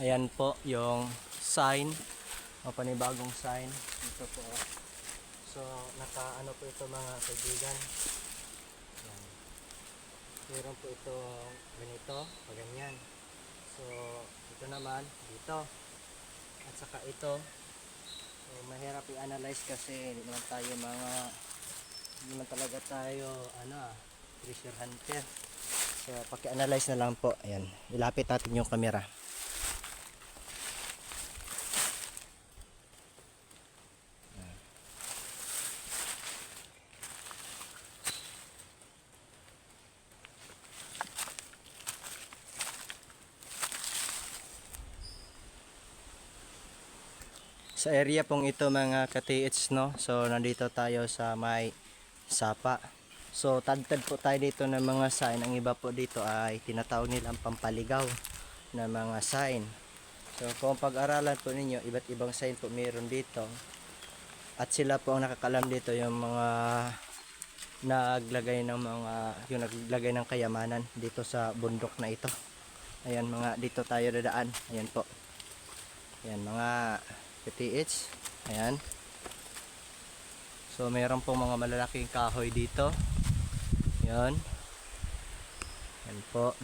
Ayan po yung sign o panibagong sign dito po. So naka ano po ito mga kaibigan. Ayan. Meron po ito ganito, ganyan. So ito naman dito. At saka ito. So mahirap i-analyze kasi hindi naman tayo hindi naman talaga tayo treasure hunter. So paki-analyze na lang po. Ayan. Ilapit natin yung camera. Sa area pong ito mga ka-TH, no. So nandito tayo sa may Sapa. So tad-tad po tayo dito ng mga sign. Ang iba po dito ay tinatawag nilang pampaligaw na mga sign. So kung pag-aralan po ninyo, iba't ibang sign po meron dito. At sila po ang nakakalam dito, yung mga naglagay ng kayamanan dito sa bundok na ito. Ayan mga, dito tayo dadaan. Ayan po. Ayan mga PTH. Ayan. So mayroon pong mga malalaking kahoy dito. Ayan. Ayan po.